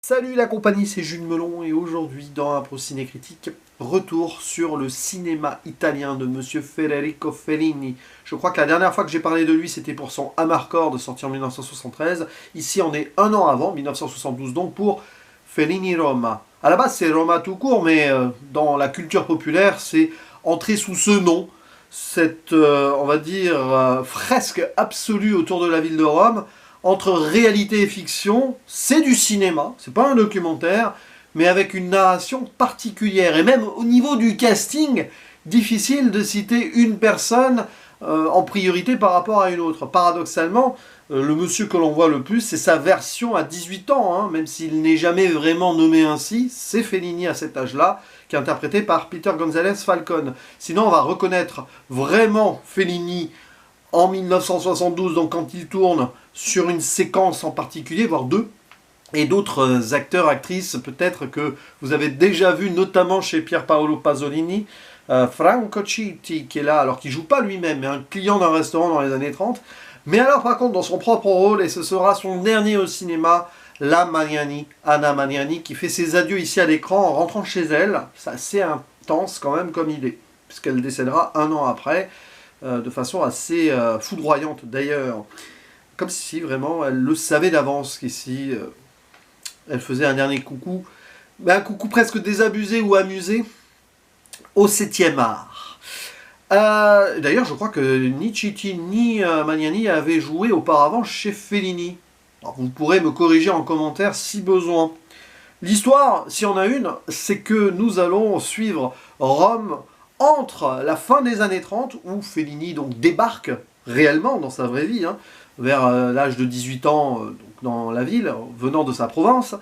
Salut la compagnie, c'est Jules Melon et aujourd'hui dans un Ciné Critique, retour sur le cinéma italien de Monsieur Federico Fellini. Je crois que la dernière fois que j'ai parlé de lui c'était pour son Amarcord sorti en 1973. Ici on est un an avant, 1972 donc pour Fellini Roma. À la base c'est Roma tout court mais dans la culture populaire c'est entré sous ce nom. Cette, on va dire, fresque absolue autour de la ville de Rome, entre réalité et fiction, c'est du cinéma, c'est pas un documentaire, mais avec une narration particulière. Et même au niveau du casting, difficile de citer une personne en priorité par rapport à une autre. Paradoxalement, le monsieur que l'on voit le plus, c'est sa version à 18 ans, hein, même s'il n'est jamais vraiment nommé ainsi, c'est Fellini à cet âge-là, qui est interprété par Peter González Falcón. Sinon, on va reconnaître vraiment Fellini en 1972, donc quand il tourne sur une séquence en particulier, voire deux, et d'autres acteurs, actrices, peut-être que vous avez déjà vu, notamment chez Pier Paolo Pasolini, Franco Citti, qui est là, alors qu'il ne joue pas lui-même, mais un client d'un restaurant dans les années 30, mais alors par contre dans son propre rôle, et ce sera son dernier au cinéma, la Mariani, Anna Mariani, qui fait ses adieux ici à l'écran en rentrant chez elle. C'est assez intense quand même comme idée, puisqu'elle décédera un an après, de façon assez foudroyante d'ailleurs. Comme si vraiment elle le savait d'avance qu'ici elle faisait un dernier coucou, mais un coucou presque désabusé ou amusé au 7e art. D'ailleurs, je crois que ni Citti ni Mariani avaient joué auparavant chez Fellini. Alors, vous pourrez me corriger en commentaire si besoin. L'histoire, si on a une, c'est que nous allons suivre Rome entre la fin des années 30, où Fellini donc débarque réellement dans sa vraie vie, hein, vers l'âge de 18 ans donc dans la ville, venant de sa province,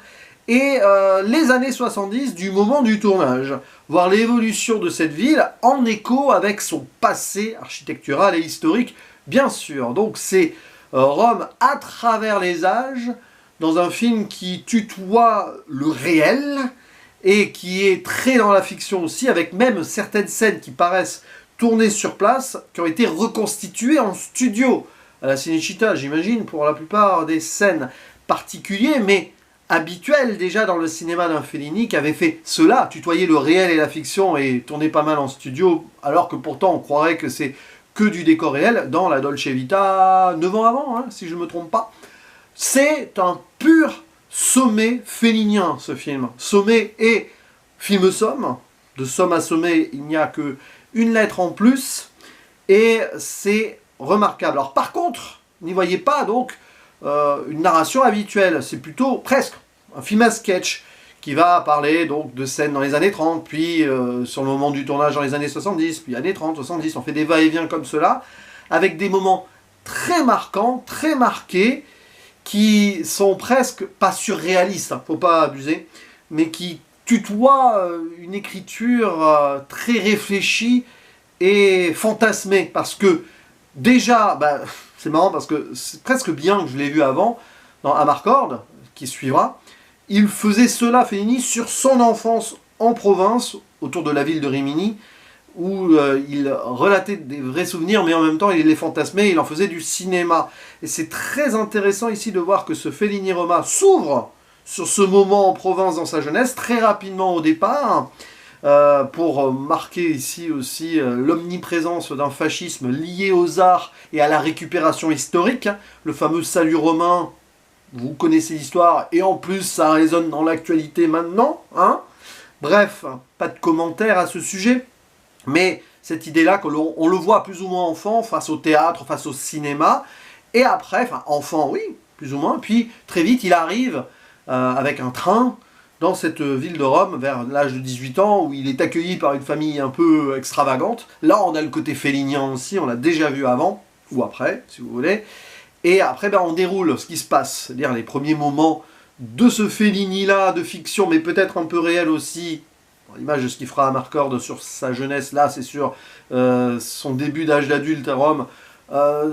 et les années 70 du moment du tournage, voir l'évolution de cette ville en écho avec son passé architectural et historique, bien sûr. Donc c'est Rome à travers les âges, dans un film qui tutoie le réel, et qui est très dans la fiction aussi, avec même certaines scènes qui paraissent tournées sur place, qui ont été reconstituées en studio, à la Cinecittà, j'imagine, pour la plupart des scènes particulières, mais habituelles déjà dans le cinéma d'un Fellini, qui avait fait cela, tutoyer le réel et la fiction, et tourner pas mal en studio, alors que pourtant on croirait que c'est que du décor réel, dans la Dolce Vita, 9 ans avant, hein, si je ne me trompe pas. C'est un pur sommet fellinien, ce film. Sommet et film-somme. De somme à sommet, il n'y a que une lettre en plus. Et c'est remarquable. Alors par contre, n'y voyez pas donc une narration habituelle. C'est plutôt presque un film à sketch qui va parler donc de scènes dans les années 30, puis sur le moment du tournage dans les années 70, puis années 30, 70. On fait des va-et-vient comme cela, avec des moments très marquants, très marqués, qui sont presque, pas surréalistes, hein, faut pas abuser, mais qui tutoient une écriture très réfléchie et fantasmée, parce que déjà, bah, c'est marrant parce que c'est presque bien que je l'ai vu avant, dans Amarcord, qui suivra, il faisait cela, Fellini, sur son enfance en province, autour de la ville de Rimini, où il relatait des vrais souvenirs, mais en même temps il les fantasmait, il en faisait du cinéma. Et c'est très intéressant ici de voir que ce Fellini Roma s'ouvre sur ce moment en province dans sa jeunesse, très rapidement au départ, pour marquer ici aussi l'omniprésence d'un fascisme lié aux arts et à la récupération historique. Le fameux salut romain, vous connaissez l'histoire, et en plus ça résonne dans l'actualité maintenant, hein. Bref, pas de commentaires à ce sujet. Mais cette idée-là, on le voit plus ou moins enfant, face au théâtre, face au cinéma, et après, enfin enfant oui, plus ou moins, puis très vite il arrive avec un train dans cette ville de Rome, vers l'âge de 18 ans, où il est accueilli par une famille un peu extravagante. Là on a le côté fellinien aussi, on l'a déjà vu avant, ou après, si vous voulez, et après ben, on déroule ce qui se passe, c'est-à-dire les premiers moments de ce Fellini-là, de fiction, mais peut-être un peu réel aussi. L'image de ce qu'il fera à Amarcord sur sa jeunesse, là, c'est sur son début d'âge d'adulte à Rome.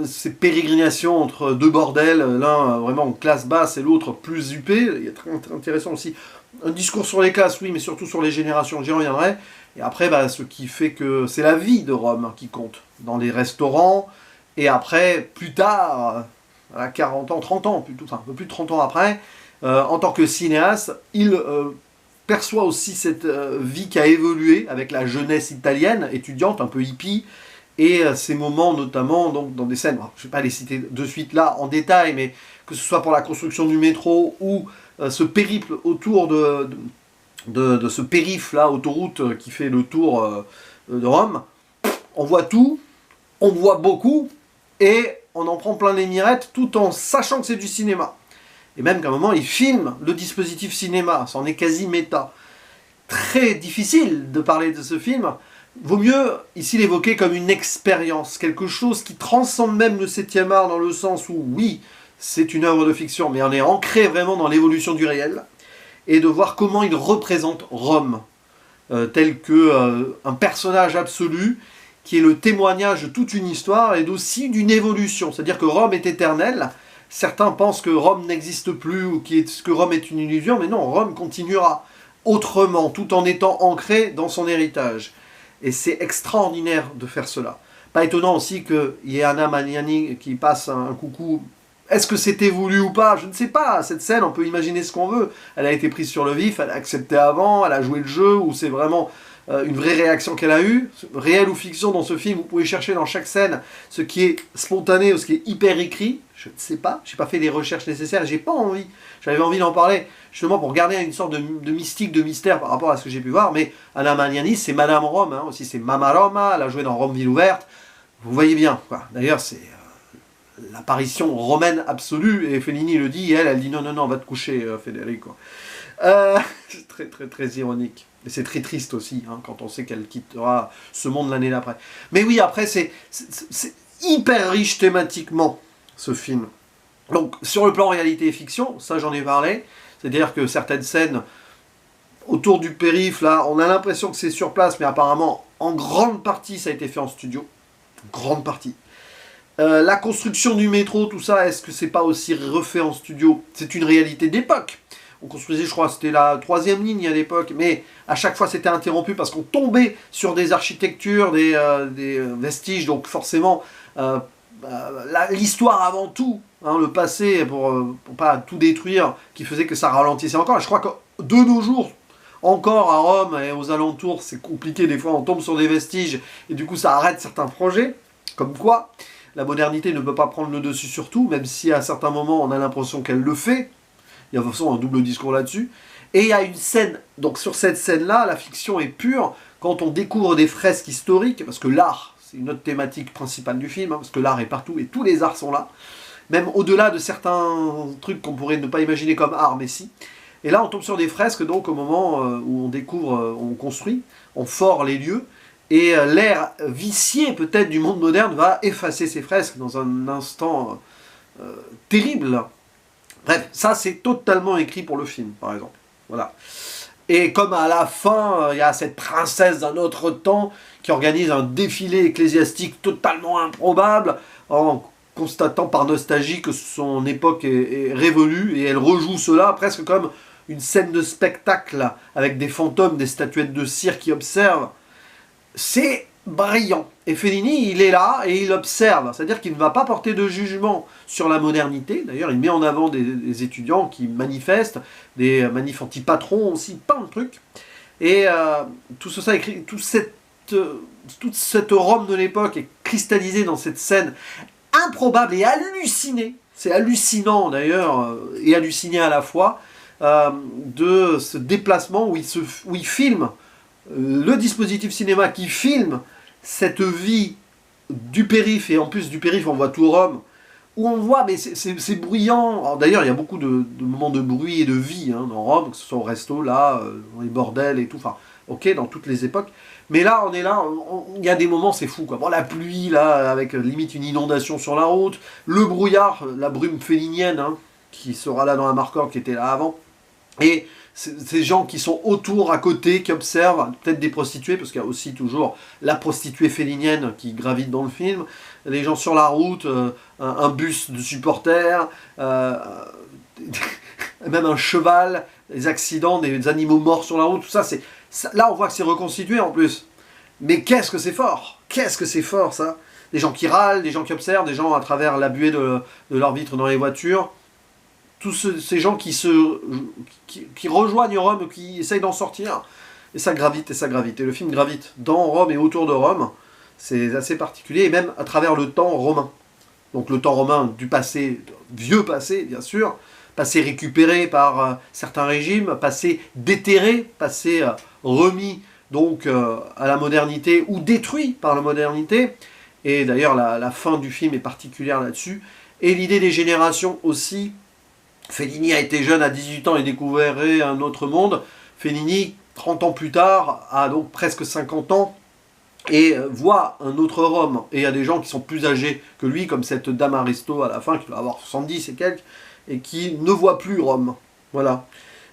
Ces pérégrinations entre deux bordels, l'un vraiment en classe basse et l'autre plus huppé. Il y a très intéressant aussi un discours sur les classes, oui, mais surtout sur les générations, j'y reviendrai. Et après, bah, ce qui fait que c'est la vie de Rome qui compte, dans les restaurants, et après, plus tard, à 40 ans, 30 ans, plutôt, enfin, un peu plus de 30 ans après, en tant que cinéaste, il perçoit aussi cette vie qui a évolué avec la jeunesse italienne, étudiante, un peu hippie, et ces moments notamment donc, dans des scènes, bon, je ne vais pas les citer de suite là en détail, mais que ce soit pour la construction du métro ou ce périple autour de ce périph' là, autoroute qui fait le tour de Rome, on voit tout, on voit beaucoup, et on en prend plein les mirettes tout en sachant que c'est du cinéma. Et même qu'à un moment, il filme le dispositif cinéma, c'en est quasi méta. Très difficile de parler de ce film. Vaut mieux ici l'évoquer comme une expérience, quelque chose qui transcende même le 7e art dans le sens où, oui, c'est une œuvre de fiction, mais on est ancré vraiment dans l'évolution du réel, et de voir comment il représente Rome, tel que un personnage absolu, qui est le témoignage de toute une histoire et aussi d'une évolution. C'est-à-dire que Rome est éternelle. Certains pensent que Rome n'existe plus ou que Rome est une illusion, mais non, Rome continuera autrement, tout en étant ancré dans son héritage. Et c'est extraordinaire de faire cela. Pas étonnant aussi qu'il y ait Anna Magnani qui passe un coucou. Est-ce que c'était voulu ou pas? Je ne sais pas. Cette scène, on peut imaginer ce qu'on veut. Elle a été prise sur le vif, elle a accepté avant, elle a joué le jeu, ou c'est vraiment une vraie réaction qu'elle a eue. Réelle ou fiction dans ce film, vous pouvez chercher dans chaque scène ce qui est spontané ou ce qui est hyper écrit. Je ne sais pas. Je n'ai pas fait les recherches nécessaires. J'ai pas envie. J'avais envie d'en parler justement pour garder une sorte de mystique, de mystère par rapport à ce que j'ai pu voir. Mais Anna Magnani, c'est Madame Rome, hein, aussi c'est Mama Roma. Elle a joué dans Rome Ville Ouverte. Vous voyez bien, quoi. D'ailleurs, c'est l'apparition romaine absolue, et Fellini le dit, et elle dit non, non, non, va te coucher, Federico. C'est très, très, très ironique. Et c'est très triste aussi, hein, quand on sait qu'elle quittera ce monde l'année d'après. Mais oui, après, c'est hyper riche thématiquement, ce film. Donc, sur le plan réalité et fiction, ça j'en ai parlé, c'est-à-dire que certaines scènes autour du périph', là, on a l'impression que c'est sur place, mais apparemment, en grande partie, ça a été fait en studio. Grande partie. La construction du métro, tout ça, est-ce que c'est pas aussi refait en studio? C'est une réalité d'époque. On construisait, je crois, c'était la 3e ligne à l'époque, mais à chaque fois c'était interrompu parce qu'on tombait sur des architectures, des vestiges, donc forcément, l'histoire avant tout, hein, le passé, pour pas tout détruire, qui faisait que ça ralentissait encore. Et je crois que de nos jours, encore à Rome et aux alentours, c'est compliqué, des fois on tombe sur des vestiges, et du coup ça arrête certains projets, comme quoi la modernité ne peut pas prendre le dessus sur tout, même si à certains moments on a l'impression qu'elle le fait. Il y a de toute façon un double discours là-dessus. Et il y a une scène, donc sur cette scène-là, la fiction est pure, quand on découvre des fresques historiques, parce que l'art, c'est une autre thématique principale du film, hein, parce que l'art est partout, et tous les arts sont là, même au-delà de certains trucs qu'on pourrait ne pas imaginer comme art, mais si. Et là on tombe sur des fresques, donc au moment où on découvre, on construit, on fore les lieux, et l'ère viciée peut-être du monde moderne va effacer ces fresques dans un instant terrible. Bref, ça c'est totalement écrit pour le film, par exemple. Voilà. Et comme à la fin, il y a cette princesse d'un autre temps qui organise un défilé ecclésiastique totalement improbable, en constatant par nostalgie que son époque est révolue, et elle rejoue cela presque comme une scène de spectacle, avec des fantômes, des statuettes de cire qui observent. C'est brillant. Et Fellini, il est là et il observe. C'est-à-dire qu'il ne va pas porter de jugement sur la modernité. D'ailleurs, il met en avant des étudiants qui manifestent, des manifs anti-patrons aussi, plein de trucs. Et tout ça écrit, toute cette Rome de l'époque est cristallisée dans cette scène improbable et hallucinée. C'est hallucinant d'ailleurs, et halluciné à la fois, de ce déplacement où il filme le dispositif cinéma qui filme cette vie du périph', et en plus du périph' on voit tout Rome, où on voit, mais c'est bruyant. D'ailleurs il y a beaucoup de moments de bruit et de vie hein, dans Rome, que ce soit au resto, là, dans les bordels et tout, enfin, ok, dans toutes les époques. Mais là, on est là, il y a des moments, c'est fou, quoi. Bon, la pluie, là, avec limite une inondation sur la route, le brouillard, la brume félinienne, hein, qui sera là dans la Marcord, qui était là avant, et ces gens qui sont autour, à côté, qui observent, peut-être des prostituées, parce qu'il y a aussi toujours la prostituée félinienne qui gravite dans le film, les gens sur la route, un bus de supporters, même un cheval, des accidents, des animaux morts sur la route, tout ça, là on voit que c'est reconstitué en plus. Mais qu'est-ce que c'est fort! Qu'est-ce que c'est fort, ça! Des gens qui râlent, des gens qui observent, des gens à travers la buée de leurs vitres dans les voitures. ces gens qui rejoignent Rome, qui essayent d'en sortir, et ça gravite, et ça gravite. Et le film gravite dans Rome et autour de Rome, c'est assez particulier, et même à travers le temps romain. Donc le temps romain du passé, vieux passé, bien sûr, passé récupéré par certains régimes, passé déterré, passé remis donc à la modernité, ou détruit par la modernité. Et d'ailleurs, la fin du film est particulière là-dessus. Et l'idée des générations aussi. Fellini a été jeune à 18 ans et découvrait un autre monde. Fellini, 30 ans plus tard, a donc presque 50 ans et voit un autre Rome. Et il y a des gens qui sont plus âgés que lui, comme cette dame Aristo à la fin, qui doit avoir 70 et quelques, et qui ne voit plus Rome. Voilà.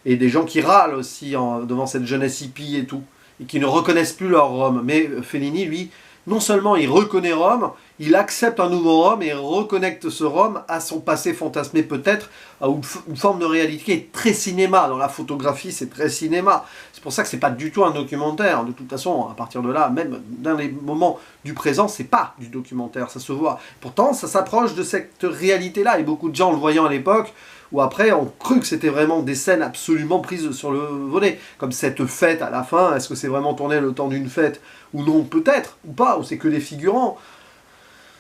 Et des gens qui râlent aussi devant cette jeunesse hippie et tout, et qui ne reconnaissent plus leur Rome. Mais Fellini, lui, non seulement il reconnaît Rome, il accepte un nouveau Rome et reconnecte ce Rome à son passé fantasmé peut-être, à une forme de réalité qui est très cinéma. Dans la photographie, c'est très cinéma. C'est pour ça que c'est pas du tout un documentaire. De toute façon, à partir de là, même dans les moments du présent, c'est pas du documentaire, ça se voit. Pourtant, ça s'approche de cette réalité-là. Et beaucoup de gens, le voyant à l'époque, ou après, ont cru que c'était vraiment des scènes absolument prises sur le volet. Comme cette fête à la fin, est-ce que c'est vraiment tourné le temps d'une fête ou non, peut-être, ou pas, ou c'est que des figurants.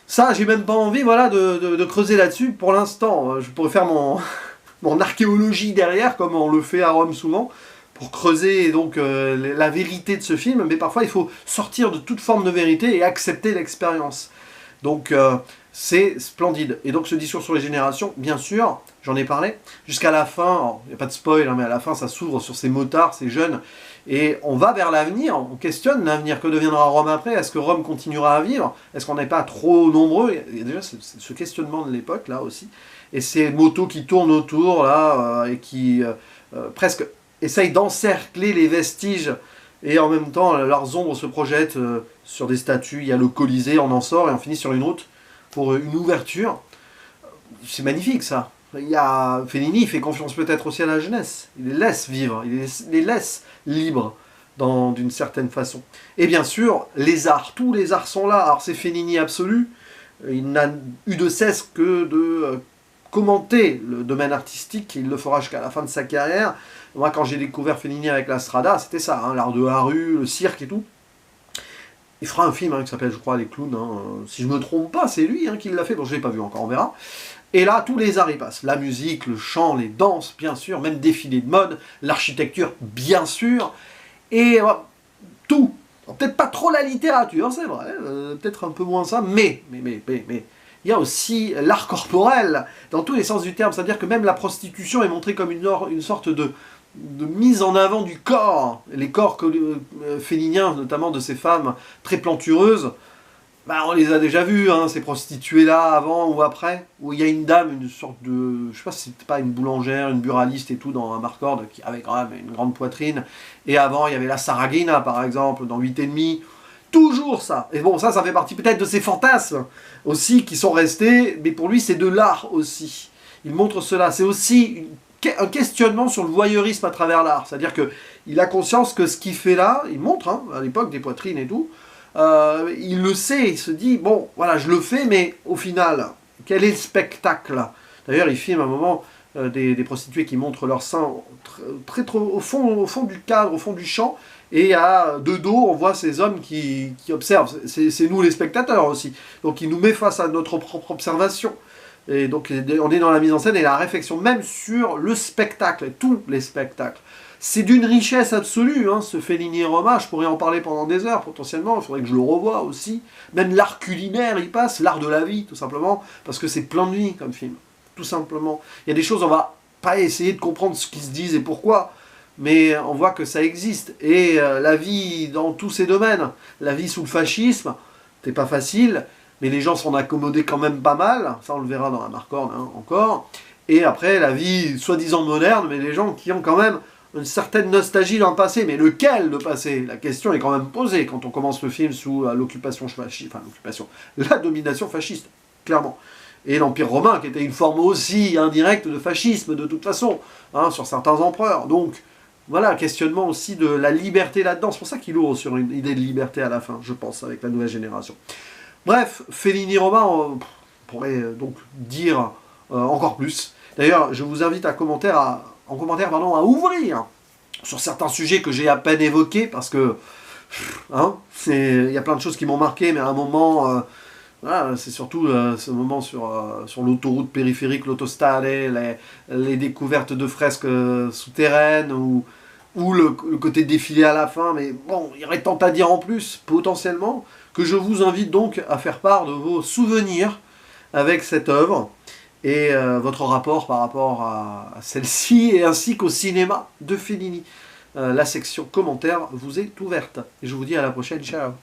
Ça, j'ai même pas envie, voilà, de creuser là-dessus pour l'instant. Je pourrais faire mon archéologie derrière, comme on le fait à Rome souvent, pour creuser donc la vérité de ce film, mais parfois il faut sortir de toute forme de vérité et accepter l'expérience. Donc c'est splendide. Et donc ce discours sur les générations, bien sûr, j'en ai parlé, jusqu'à la fin, il n'y a pas de spoil, hein, mais à la fin ça s'ouvre sur ces motards, ces jeunes, et on va vers l'avenir, on questionne l'avenir, que deviendra Rome après, est-ce que Rome continuera à vivre, est-ce qu'on n'est pas trop nombreux, il y a déjà ce questionnement de l'époque là aussi, et ces motos qui tournent autour là, et qui presque essayent d'encercler les vestiges, et en même temps leurs ombres se projettent sur des statues, il y a le Colisée, on en sort et on finit sur une route pour une ouverture. C'est magnifique ça. Fellini il fait confiance peut-être aussi à la jeunesse, il les laisse vivre, il les laisse libres d'une certaine façon. Et bien sûr, les arts, tous les arts sont là. Alors c'est Fellini absolu, il n'a eu de cesse que de commenter le domaine artistique, il le fera jusqu'à la fin de sa carrière. Moi quand j'ai découvert Fellini avec la Strada, c'était ça, hein, l'art de la rue, le cirque et tout. Il fera un film hein, qui s'appelle, je crois, Les Clowns. Hein. Si je ne me trompe pas, c'est lui hein, qui l'a fait. Bon, je ne l'ai pas vu encore, on verra. Et là, tous les arts y passent. La musique, le chant, les danses, bien sûr, même défilé de mode, l'architecture, bien sûr. Et tout. Peut-être pas trop la littérature, c'est vrai. Peut-être un peu moins ça, mais. Il y a aussi l'art corporel, dans tous les sens du terme. C'est-à-dire que même la prostitution est montrée comme une sorte de mise en avant du corps, les corps féliniens, notamment de ces femmes très plantureuses, bah, on les a déjà vus, hein, ces prostituées-là, avant ou après, où il y a une dame, une sorte de, je sais pas si c'était pas une boulangère, une buraliste et tout, dans un Marcord, qui avait quand même une grande poitrine, et avant il y avait la Saragina, par exemple, dans 8 et demi, toujours ça. Et bon, ça fait partie peut-être de ces fantasmes, aussi, qui sont restés, mais pour lui c'est de l'art aussi. Il montre cela, c'est aussi un questionnement sur le voyeurisme à travers l'art. C'est-à-dire qu'il a conscience que ce qu'il fait là, il montre, hein, à l'époque, des poitrines et tout, il le sait, il se dit, bon, voilà, je le fais, mais au final, quel est le spectacle? D'ailleurs, il filme à un moment des prostituées qui montrent leurs seins très au fond du cadre, au fond du champ, et de dos, on voit ces hommes qui observent. C'est nous les spectateurs aussi. Donc il nous met face à notre propre observation. Et donc on est dans la mise en scène et la réflexion même sur le spectacle, tous les spectacles. C'est d'une richesse absolue, hein, ce Fellini Roma, je pourrais en parler pendant des heures potentiellement, il faudrait que je le revoie aussi. Même l'art culinaire y passe, l'art de la vie tout simplement, parce que c'est plein de vie comme film, tout simplement. Il y a des choses, on va pas essayer de comprendre ce qu'ils se disent et pourquoi, mais on voit que ça existe. Et la vie dans tous ces domaines, la vie sous le fascisme, c'est pas facile, mais les gens s'en accommodaient quand même pas mal, ça on le verra dans la Marcord hein, encore. Et après, la vie soi-disant moderne, mais les gens qui ont quand même une certaine nostalgie dans le passé, mais lequel le passé? La question est quand même posée quand on commence le film sous l'occupation fasciste, la domination fasciste, clairement. Et l'Empire romain, qui était une forme aussi indirecte de fascisme, de toute façon, hein, sur certains empereurs. Donc, voilà, questionnement aussi de la liberté là-dedans. C'est pour ça qu'il ouvre sur une idée de liberté à la fin, je pense, avec la nouvelle génération. Bref, Fellini Roma, on pourrait donc dire encore plus. D'ailleurs, je vous invite en commentaire à ouvrir sur certains sujets que j'ai à peine évoqués, parce que hein, il y a plein de choses qui m'ont marqué, mais à un moment, voilà, c'est surtout ce moment sur l'autoroute périphérique, l'autostade, les découvertes de fresques souterraines, ou le côté défilé à la fin, mais bon, il y aurait tant à dire en plus, potentiellement, que je vous invite donc à faire part de vos souvenirs avec cette œuvre, et votre rapport par rapport à celle-ci, et ainsi qu'au cinéma de Fellini. La section commentaires vous est ouverte. Et je vous dis à la prochaine, ciao.